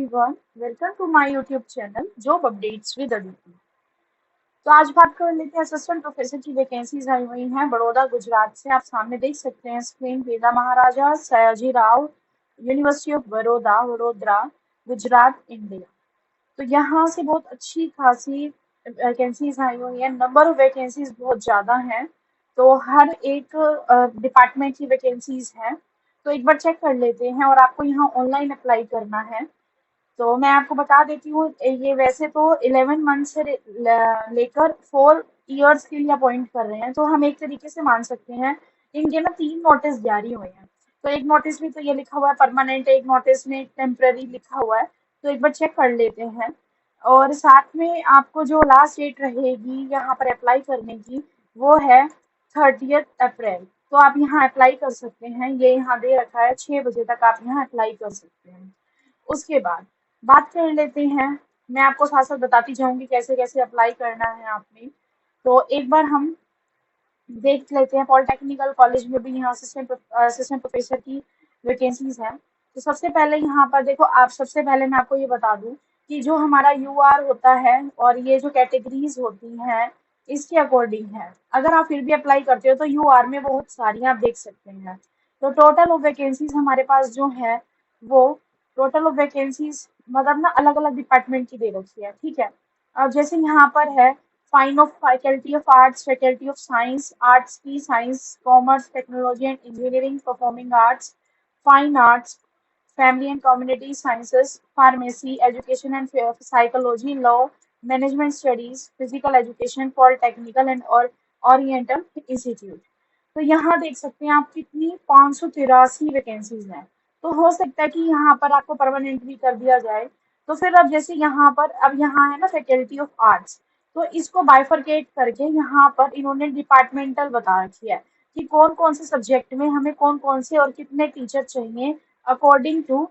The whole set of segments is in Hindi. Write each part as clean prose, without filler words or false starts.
everyone, welcome to my YouTube channel Job Updates with Aditi। तो आज बात कर लेते हैं असिस्टेंट प्रोफेसर की वैकेंसीज आई हुई हैं बड़ौदा गुजरात से। आप सामने देख सकते हैं स्क्रीन पे the Maharaja Sayaji Rao university of Baroda Vadodara Gujarat India. तो यहाँ से बहुत अच्छी खासी वैकेंसीज आई हुई है। नंबर ऑफ वैकेंसीज बहुत ज़्यादा हैं, तो हर एक डिपार्टमेंट की वैकेंसीज हैं। तो एक बार चेक कर लेते हैं और आपको यहाँ ऑनलाइन अप्लाई करना है। तो मैं आपको बता देती हूँ, ये वैसे तो 11 मंथ से लेकर 4 इयर्स के लिए अपॉइंट कर रहे हैं, तो हम एक तरीके से मान सकते हैं इनके ना 3 नोटिस जारी हुए हैं। तो एक नोटिस में तो ये लिखा हुआ है परमानेंट, एक नोटिस में टेम्पररी लिखा हुआ है। तो एक बार चेक कर लेते हैं। और साथ में आपको जो लास्ट डेट रहेगी यहाँ पर अप्लाई करने की, वो है 30 अप्रैल। तो आप यहाँ अप्लाई कर सकते हैं, ये यहाँ दे रखा है 6 बजे तक आप यहाँ अप्लाई कर सकते हैं। उसके बाद बात कर लेते हैं, मैं आपको साथ साथ बताती जाऊंगी कैसे कैसे अप्लाई करना है आपने। तो एक बार हम देख लेते हैं, पॉलिटेक्निकल कॉलेज में भी यहाँ असिस्टेंट प्रोफेसर की वैकेंसीज हैं। तो सबसे पहले यहाँ पर देखो, आप सबसे पहले मैं आपको ये बता दूं कि जो हमारा यूआर होता है और ये जो कैटेगरीज होती हैं इसके अकॉर्डिंग है। अगर आप फिर भी अप्लाई करते हो तो यूआर में बहुत सारी आप देख सकते हैं। तो टोटल ऑफ वैकेंसीज हमारे पास जो है वो टोटल ऑफ वैकेंसीज मतलब ना अलग अलग डिपार्टमेंट की दे रखी है, ठीक है। अब जैसे यहाँ पर है fine of faculty of arts, faculty of science, arts की science, commerce, technology and engineering, performing arts, fine arts, family and community sciences, pharmacy, education and psychology, law, management studies, physical education, polytechnical and और ओरिएंटल इंस्टीट्यूट। तो यहाँ देख सकते हैं आप कितनी 583 वैकेंसीज हैं। तो हो सकता है कि यहाँ पर आपको परमानेंट भी कर दिया जाए। तो फिर अब जैसे यहाँ पर अब यहाँ है ना फैकल्टी ऑफ आर्ट्स, तो इसको बाइफरकेट करके यहाँ पर इन्होंने डिपार्टमेंटल बता रखी है कि कौन कौन से सब्जेक्ट में हमें कौन कौन से और कितने टीचर चाहिए अकॉर्डिंग टू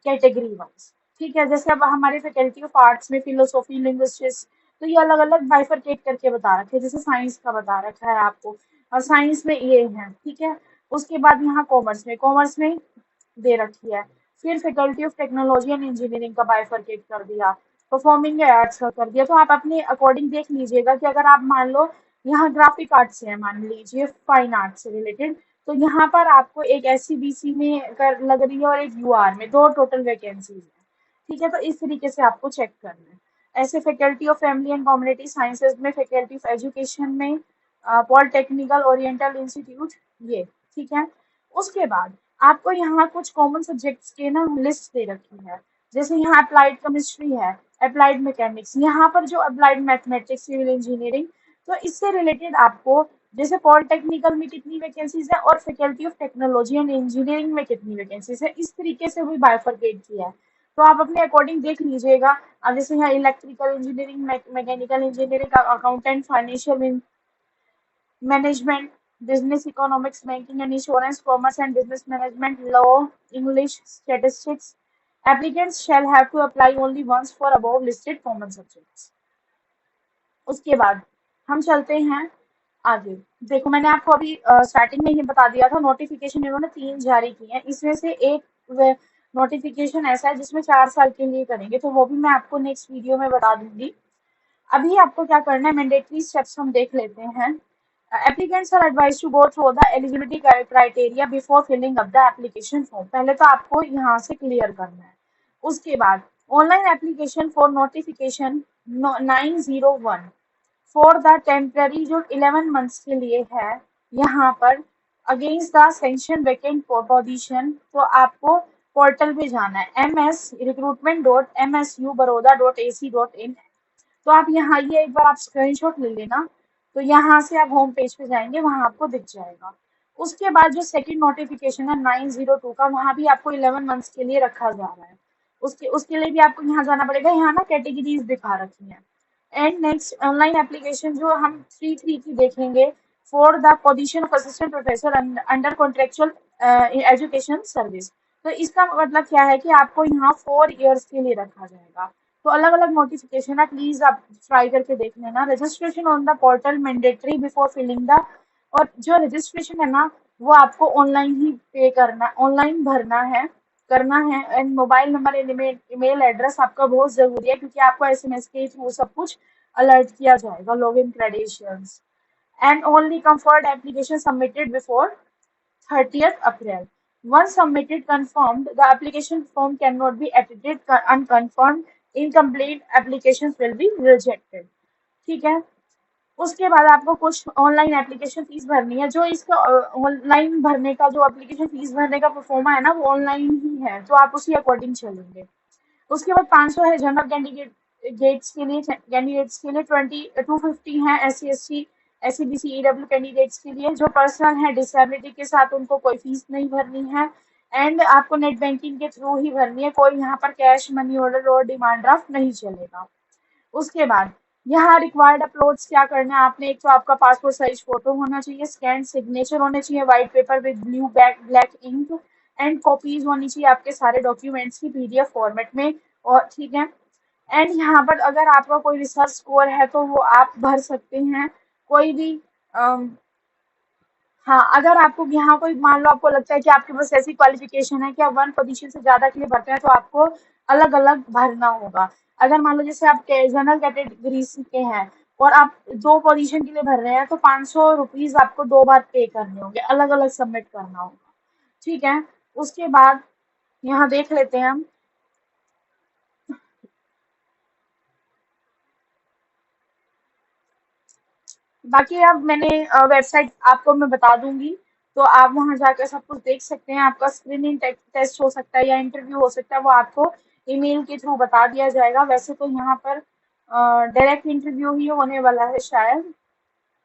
कैटेगरी वाइज, ठीक है। जैसे अब हमारे फैकल्टी ऑफ आर्ट्स में फिलोसॉफी, लिंग्विस्टिक्स, तो ये अलग अलग बाइफरकेट करके बता रखे हैं। जैसे साइंस का बता रखा है आपको, और साइंस में ये है, ठीक है। उसके बाद यहाँ कॉमर्स में दे रखी है। फिर faculty of technology and engineering का बाइफरकेट कर दिया, परफॉर्मिंग आर्ट्स का कर दिया। तो आप अपने अकॉर्डिंग देख लीजिएगा कि अगर आप मान लो यहाँ ग्राफिक आर्ट्स से है, मान लीजिए फाइन आर्ट्स से रिलेटेड, तो यहाँ पर आपको एक SCBC में कर लग रही है और एक UR में, दो टोटल वैकेंसीज है, ठीक है। तो इस तरीके से आपको चेक करना है। ऐसे faculty of family and community sciences में, फैकल्टी ऑफ एजुकेशन में, पॉलिटेक्निकल ओरिएंटल इंस्टीट्यूट, ये ठीक है। उसके बाद आपको यहाँ कुछ कॉमन सब्जेक्ट्स के ना लिस्ट दे रखी है। जैसे यहाँ अप्लाइड केमिस्ट्री है, अप्लाइड मैकेनिक्स, यहाँ पर जो अप्लाइड मैथमेटिक्स, सिविल इंजीनियरिंग, तो इससे रिलेटेड आपको जैसे पॉलिटेक्निकल में कितनी वैकेंसीज है और faculty of technology and engineering में कितनी वैकेंसीज है, इस तरीके से भी बाइफरकेट किया है। तो आप अपने अकॉर्डिंग देख लीजिएगा। अब जैसे यहाँ electrical engineering, mechanical engineering, accountant, financial management, business economics, banking and insurance, commerce and business management, law, English, statistics, applicants shall have to apply only once for above listed common subjects। उसके बाद हम चलते हैं आगे। देखो, मैंने आपको अभी स्टार्टिंग में ही बता दिया था, नोटिफिकेशन इन्होंने 3 जारी किए हैं। इसमें से एक नोटिफिकेशन ऐसा है जिसमें 4 साल के लिए करेंगे, तो वो भी मैं आपको नेक्स्ट वीडियो में बता दूंगी। अभी आपको क्या करना है, मैंडेटरी स्टेप्स हम देख लेते हैं। Applicants are advised to go through the eligibility criteria before filling up the application form। पहले तो आपको यहाँ से क्लियर करना है। उसके बाद online application for notification 901 for the temporary, जो 11 मंथ्स के लिए है यहाँ पर, against the sanction vacant position. तो आपको पोर्टल पे जाना है ms recruitment.msubaroda.ac.in। तो आप यहाँ ये एक बार आप स्क्रीनशॉट ले लेना। तो यहाँ से आप होम पेज पे जाएंगे, वहां आपको दिख जाएगा। उसके बाद जो सेकंड नोटिफिकेशन है 902 का, वहां भी आपको 11 मंथ्स के लिए रखा जा रहा है। उसके लिए भी आपको यहाँ जाना पड़ेगा। यहाँ ना कैटेगरीज दिखा रखी है। एंड नेक्स्ट ऑनलाइन एप्लीकेशन जो हम 3 की देखेंगे, for the position of assistant professor under contractual education service. तो इसका मतलब क्या है कि आपको यहाँ 4 इयर्स के लिए रखा जाएगा। तो अलग अलग नोटिफिकेशन है, प्लीज आप ट्राई करके देख लेना। Registration on the portal mandatory before filling the, और जो रजिस्ट्रेशन है ना वो आपको ऑनलाइन ही पे करना, ऑनलाइन भरना है। करना है, and mobile number and email address आपका बहुत जरूरी है, क्योंकि आपको एसएमएस के थ्रू सब कुछ अलर्ट किया जाएगा, login credentials. And only comfort application submitted before 30th April. Once submitted confirmed, the application form cannot be edited unconfirmed. Incomplete applications will be rejected. ठीक है। उसके बाद आपको कुछ ऑनलाइन एप्लीकेशन फीस भरनी है। जो इसका ऑनलाइन भरने का जो एप्लीकेशन फीस भरने का परफॉर्मा है ना, वो ऑनलाइन ही है, तो आप उसी अकॉर्डिंग चलेंगे। उसके बाद 500 है जनरल कैंडिडेट्स के लिए 250 है SC ST SC BC EW candidates के लिए। जो पर्सनल है डिसेबिलिटी के साथ, उनको कोई फीस नहीं भरनी है, एंड आपको नेट बैंकिंग के थ्रू ही भरनी है। कोई यहाँ पर कैश, मनी ऑर्डर और डिमांड ड्राफ्ट नहीं चलेगा। उसके बाद यहाँ रिक्वायर्ड अपलोड्स क्या करना है आपने, एक तो आपका पासपोर्ट साइज फोटो होना चाहिए, स्कैन सिग्नेचर होने चाहिए, white paper with blue black ink, and copies होनी चाहिए आपके सारे डॉक्यूमेंट्स की PDF फॉर्मेट में। और ठीक है, एंड यहाँ पर अगर आपका कोई रिसर्च स्कोर है तो वो आप भर सकते हैं। कोई भी हाँ, अगर आपको यहाँ कोई मान लो आपको लगता है कि आपके पास ऐसी क्वालिफिकेशन है कि आप 1 पोजीशन से ज्यादा के लिए भरते हैं, तो आपको अलग अलग भरना होगा। अगर मान लो जैसे आप जनरल कैटेगरी के हैं और आप 2 पोजीशन के लिए भर रहे हैं, तो 500 रुपीज आपको 2 बार पे करने होंगे, अलग अलग सबमिट करना होगा। ठीक है। उसके बाद यहाँ देख लेते हैं हम। बाकी अब मैंने वेबसाइट आपको मैं बता दूंगी, तो आप वहां जाकर सब कुछ देख सकते हैं। आपका स्क्रीनिंग टेस्ट हो सकता है या इंटरव्यू हो सकता है, वो आपको ईमेल के थ्रू बता दिया जाएगा। वैसे तो यहाँ पर डायरेक्ट इंटरव्यू ही होने वाला है शायद।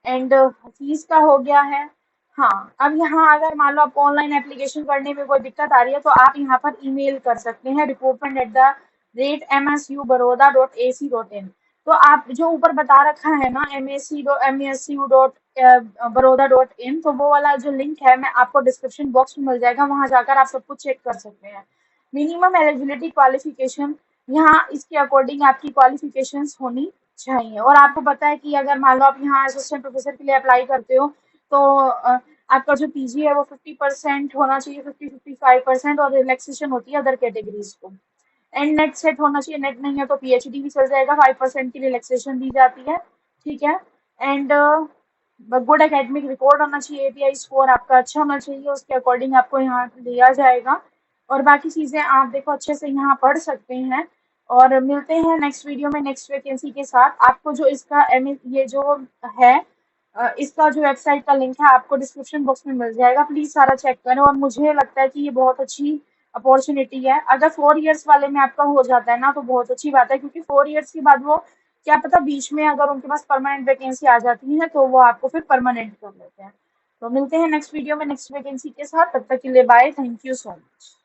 एंड फीस का हो गया है। हाँ, अब यहाँ अगर मान लो आपको ऑनलाइन एप्लीकेशन करने में कोई दिक्कत आ रही है, तो आप यहाँ पर ईमेल कर सकते हैं recruitment@msu.baroda.ac.in। तो आप जो ऊपर बता रखा है ना MSU.baroda.in, तो वो वाला जो लिंक है मैं आपको डिस्क्रिप्शन बॉक्स में मिल जाएगा, वहां जाकर आप सब कुछ चेक कर सकते हैं। मिनिमम एलिजिबिलिटी क्वालिफिकेशन, यहाँ इसके अकॉर्डिंग आपकी क्वालिफिकेशंस होनी चाहिए। और आपको पता है कि अगर मान लो आप यहाँ असिस्टेंट प्रोफेसर के लिए अप्लाई करते हो, तो आपका जो PG है वो 50% होना चाहिए, 50-55%, और रिलैक्सेशन होती है अदर कैटेगरीज को। एंड नेट सेट होना चाहिए, नेट नहीं है तो PhD भी चल जाएगा, 5% की रिलैक्सेशन दी जाती है। ठीक है। एंड गुड एकेडमिक रिकॉर्ड होना चाहिए, API स्कोर आपका अच्छा होना चाहिए, उसके अकॉर्डिंग आपको यहाँ लिया जाएगा। और बाकी चीजें आप देखो अच्छे से यहाँ पढ़ सकते हैं। और मिलते हैं नेक्स्ट वीडियो में नेक्स्ट वैकेंसी के साथ। आपको जो इसका ये जो है इसका जो वेबसाइट का लिंक है आपको डिस्क्रिप्शन बॉक्स में मिल जाएगा, प्लीज सारा चेक करें। और मुझे लगता है कि ये बहुत अच्छी अपॉर्चुनिटी है। अगर 4 इयर्स वाले में आपका हो जाता है ना, तो बहुत अच्छी बात है, क्योंकि 4 इयर्स के बाद वो क्या पता बीच में अगर उनके पास परमानेंट वैकेंसी आ जाती है, तो वो आपको फिर परमानेंट कर लेते हैं। तो मिलते हैं नेक्स्ट वीडियो में नेक्स्ट वैकेंसी के साथ, तब तक के लिए bye, thank you so much.